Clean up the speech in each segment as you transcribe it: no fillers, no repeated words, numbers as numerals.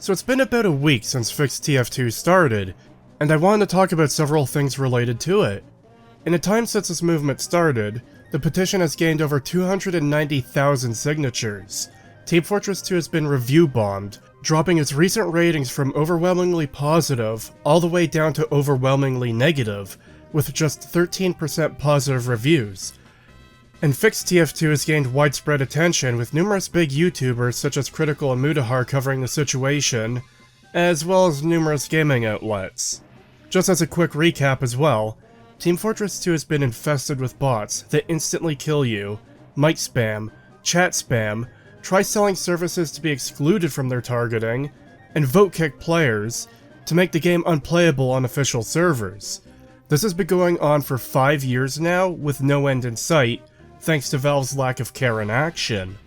So it's been about a week since Fix TF2 started, and I wanted to talk about several things related to it. In the time since this movement started, the petition has gained over 290,000 signatures. Team Fortress 2 has been review bombed, dropping its recent ratings from overwhelmingly positive all the way down to overwhelmingly negative, with just 13% positive reviews. And Fix TF2 has gained widespread attention, with numerous big YouTubers such as Critical and Mutahar covering the situation, as well as numerous gaming outlets. Just as a quick recap as well, Team Fortress 2 has been infested with bots that instantly kill you, mic spam, chat spam, try selling services to be excluded from their targeting, and vote kick players to make the game unplayable on official servers. This has been going on for 5 years now, with no end in sight, thanks to Valve's lack of care and action.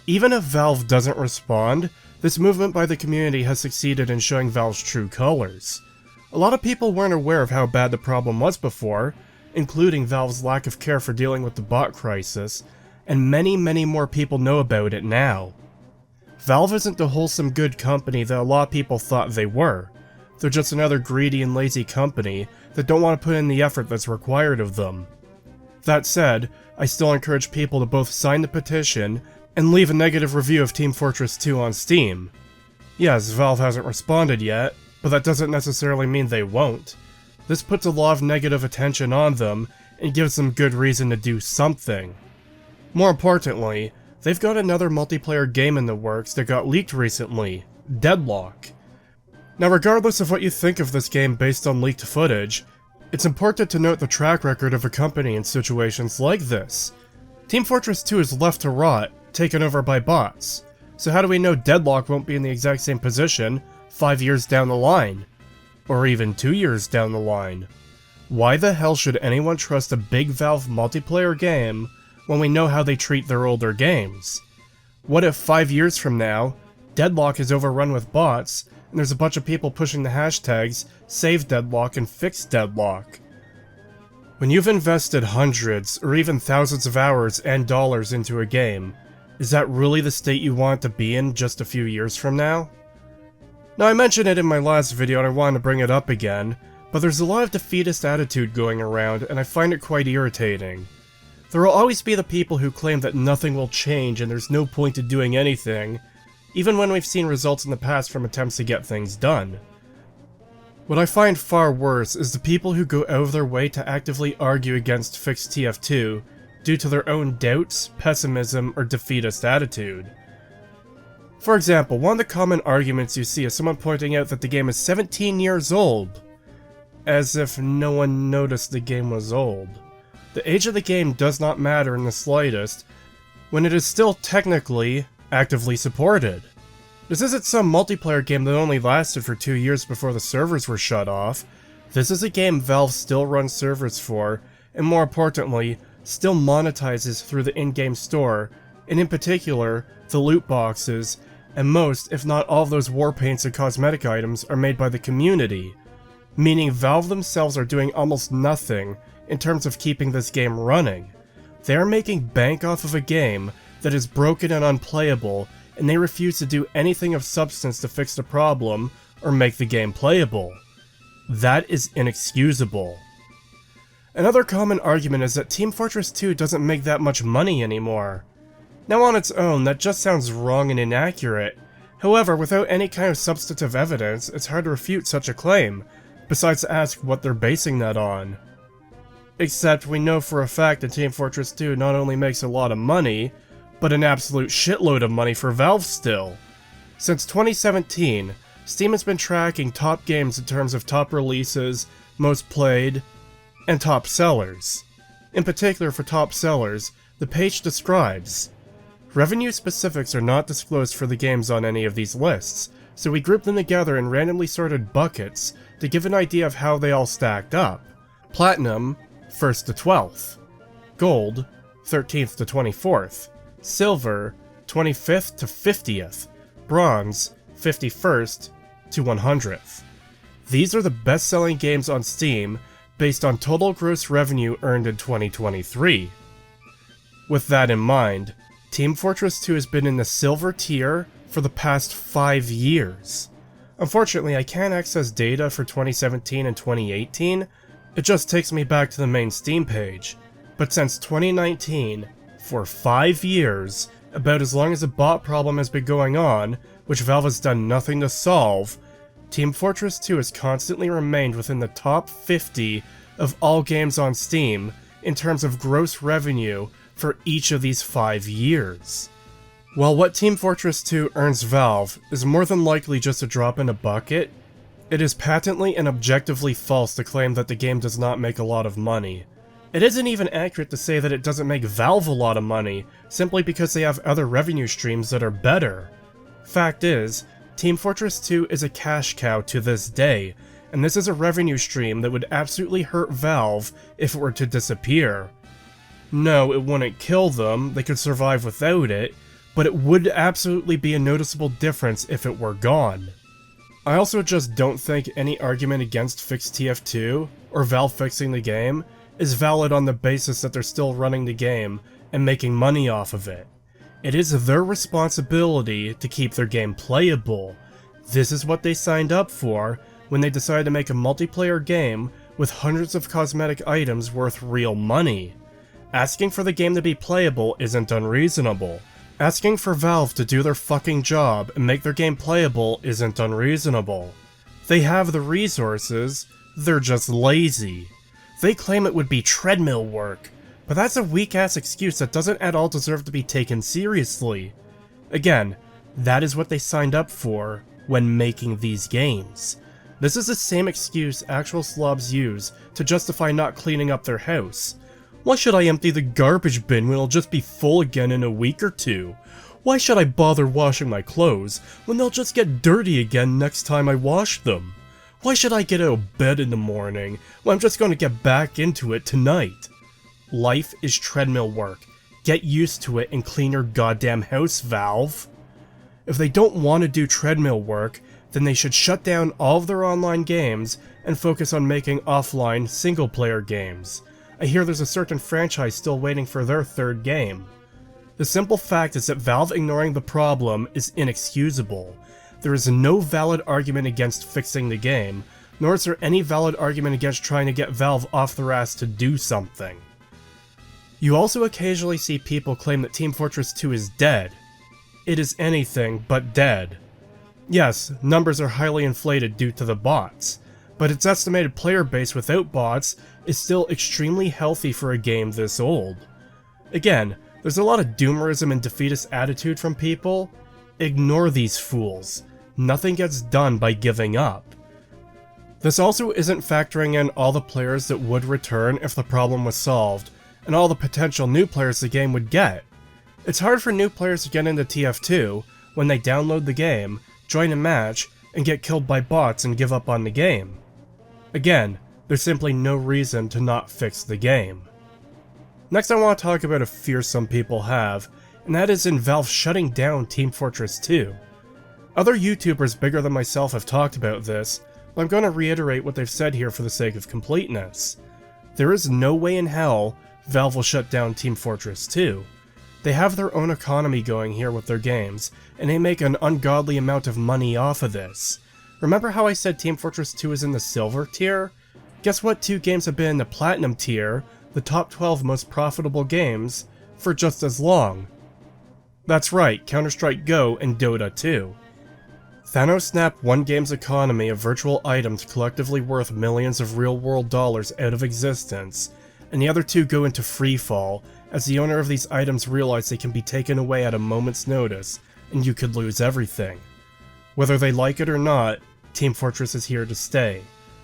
Even if Valve doesn't respond, this movement by the community has succeeded in showing Valve's true colors. A lot of people weren't aware of how bad the problem was before, including Valve's lack of care for dealing with the bot crisis, and many more people know about it now. Valve isn't the wholesome good company that a lot of people thought they were. They're just another greedy and lazy company that don't want to put in the effort that's required of them. That said, I still encourage people to both sign the petition and leave a negative review of Team Fortress 2 on Steam. Yes, Valve hasn't responded yet, but that doesn't necessarily mean they won't. This puts a lot of negative attention on them and gives them good reason to do something. More importantly, they've got another multiplayer game in the works that got leaked recently, Deadlock. Now, regardless of what you think of this game based on leaked footage, it's important to note the track record of a company in situations like this. Team Fortress 2 is left to rot, taken over by bots. So how do we know Deadlock won't be in the exact same position 5 years down the line? Or even 2 years down the line? Why the hell should anyone trust a big Valve multiplayer game when we know how they treat their older games? What if 5 years from now, Deadlock is overrun with bots, and there's a bunch of people pushing the hashtags Save Deadlock and Fix Deadlock? When you've invested hundreds or even thousands of hours and dollars into a game, is that really the state you want to be in just a few years from now? Now, I mentioned it in my last video and I wanted to bring it up again, but there's a lot of defeatist attitude going around and I find it quite irritating. There will always be the people who claim that nothing will change and there's no point to doing anything, even when we've seen results in the past from attempts to get things done. What I find far worse is the people who go out of their way to actively argue against Fix TF2 due to their own doubts, pessimism, or defeatist attitude. For example, one of the common arguments you see is someone pointing out that the game is 17 years old, as if no one noticed the game was old. The age of the game does not matter in the slightest, when it is still technically actively supported. This isn't some multiplayer game that only lasted for 2 years before the servers were shut off. This is a game Valve still runs servers for, and more importantly, still monetizes through the in-game store, and in particular, the loot boxes, and most, if not all of those war paints and cosmetic items are made by the community, meaning Valve themselves are doing almost nothing in terms of keeping this game running. They are making bank off of a game that is broken and unplayable, and they refuse to do anything of substance to fix the problem or make the game playable. That is inexcusable. Another common argument is that Team Fortress 2 doesn't make that much money anymore. Now, on its own, that just sounds wrong and inaccurate. However, without any kind of substantive evidence, it's hard to refute such a claim, besides to ask what they're basing that on. Except we know for a fact that Team Fortress 2 not only makes a lot of money, but an absolute shitload of money for Valve still. Since 2017, Steam has been tracking top games in terms of top releases, most played, and top sellers. In particular for top sellers, the page describes, revenue specifics are not disclosed for the games on any of these lists, so we grouped them together in randomly sorted buckets to give an idea of how they all stacked up. Platinum, 1st to 12th. Gold, 13th to 24th. Silver, 25th to 50th. Bronze, 51st to 100th. These are the best-selling games on Steam based on total gross revenue earned in 2023. With that in mind, Team Fortress 2 has been in the silver tier for the past 5 years. Unfortunately, I can't access data for 2017 and 2018, it just takes me back to the main Steam page. But since 2019, for 5 years, about as long as the bot problem has been going on, which Valve has done nothing to solve, Team Fortress 2 has constantly remained within the top 50 of all games on Steam in terms of gross revenue for each of these 5 years. While what Team Fortress 2 earns Valve is more than likely just a drop in a bucket, it is patently and objectively false to claim that the game does not make a lot of money. It isn't even accurate to say that it doesn't make Valve a lot of money, simply because they have other revenue streams that are better. Fact is, Team Fortress 2 is a cash cow to this day, and this is a revenue stream that would absolutely hurt Valve if it were to disappear. No, it wouldn't kill them, they could survive without it, but it would absolutely be a noticeable difference if it were gone. I also just don't think any argument against fixed TF2, or Valve fixing the game, is valid on the basis that they're still running the game and making money off of it. It is their responsibility to keep their game playable. This is what they signed up for when they decided to make a multiplayer game with hundreds of cosmetic items worth real money. Asking for the game to be playable isn't unreasonable. Asking for Valve to do their fucking job and make their game playable isn't unreasonable. They have the resources, they're just lazy. They claim it would be treadmill work, but that's a weak-ass excuse that doesn't at all deserve to be taken seriously. Again, that is what they signed up for when making these games. This is the same excuse actual slobs use to justify not cleaning up their house. Why should I empty the garbage bin when it'll just be full again in a week or two? Why should I bother washing my clothes when they'll just get dirty again next time I wash them? Why should I get out of bed in the morning when I'm just going to get back into it tonight? Life is treadmill work. Get used to it and clean your goddamn house, Valve. If they don't want to do treadmill work, then they should shut down all of their online games and focus on making offline single-player games. I hear there's a certain franchise still waiting for their third game. The simple fact is that Valve ignoring the problem is inexcusable. There is no valid argument against fixing the game, nor is there any valid argument against trying to get Valve off their ass to do something. You also occasionally see people claim that Team Fortress 2 is dead. It is anything but dead. Yes, numbers are highly inflated due to the bots, but its estimated player base without bots is still extremely healthy for a game this old. Again, there's a lot of doomerism and defeatist attitude from people. Ignore these fools. Nothing gets done by giving up. This also isn't factoring in all the players that would return if the problem was solved, and all the potential new players the game would get. It's hard for new players to get into TF2 when they download the game, join a match, and get killed by bots and give up on the game. Again, there's simply no reason to not fix the game. Next I want to talk about a fear some people have, and that is in Valve shutting down Team Fortress 2. Other YouTubers bigger than myself have talked about this, but I'm going to reiterate what they've said here for the sake of completeness. There is no way in hell Valve will shut down Team Fortress 2. They have their own economy going here with their games, and they make an ungodly amount of money off of this. Remember how I said Team Fortress 2 is in the silver tier? Guess what 2 games have been in the platinum tier, the top 12 most profitable games, for just as long? That's right, Counter-Strike Go and Dota 2. Thanos snapped one game's economy of virtual items collectively worth millions of real-world dollars out of existence, and the other 2 go into freefall, as the owner of these items realize they can be taken away at a moment's notice, and you could lose everything. Whether they like it or not, Team Fortress is here to stay.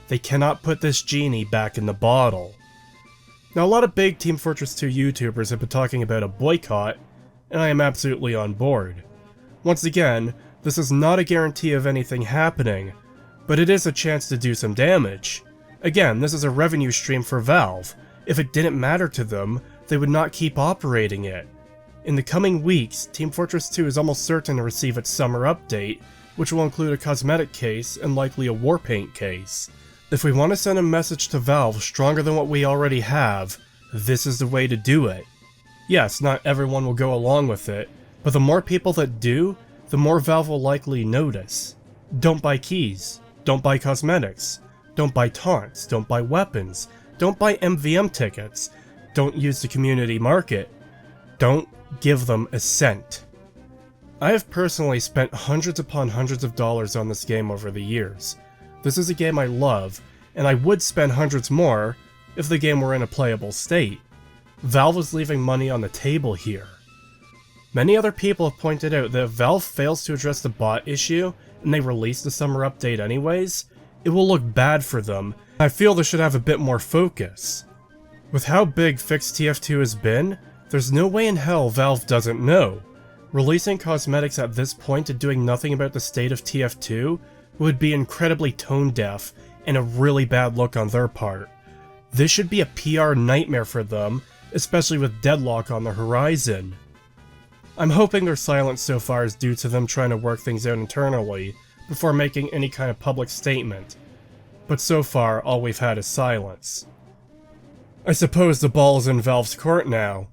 They cannot put this genie back in the bottle. Now a lot of big Team Fortress 2 YouTubers have been talking about a boycott, and I am absolutely on board. Once again, this is not a guarantee of anything happening, but it is a chance to do some damage. Again, this is a revenue stream for Valve. If it didn't matter to them, they would not keep operating it. In the coming weeks, Team Fortress 2 is almost certain to receive its summer update, which will include a cosmetic case and likely a warpaint case. If we want to send a message to Valve stronger than what we already have, this is the way to do it. Yes, not everyone will go along with it, but the more people that do, the more Valve will likely notice. Don't buy keys, don't buy cosmetics, don't buy taunts, don't buy weapons, don't buy MVM tickets, don't use the community market, don't give them a cent. I have personally spent hundreds upon hundreds of dollars on this game over the years. This is a game I love, and I would spend hundreds more if the game were in a playable state. Valve is leaving money on the table here. Many other people have pointed out that if Valve fails to address the bot issue, and they release the summer update anyways, it will look bad for them. I feel they should have a bit more focus. With how big Fix TF2 has been, there's no way in hell Valve doesn't know. Releasing cosmetics at this point and doing nothing about the state of TF2 would be incredibly tone-deaf and a really bad look on their part. This should be a PR nightmare for them, especially with Deadlock on the horizon. I'm hoping their silence so far is due to them trying to work things out internally before making any kind of public statement, but so far all we've had is silence. I suppose the ball is in Valve's court now.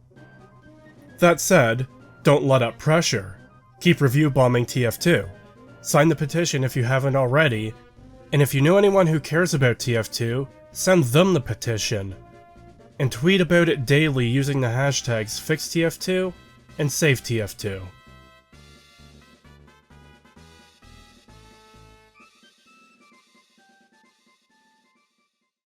That said, don't let up pressure. Keep review bombing TF2. Sign the petition if you haven't already, and if you know anyone who cares about TF2, send them the petition. And tweet about it daily using the hashtags FixTF2 and SaveTF2.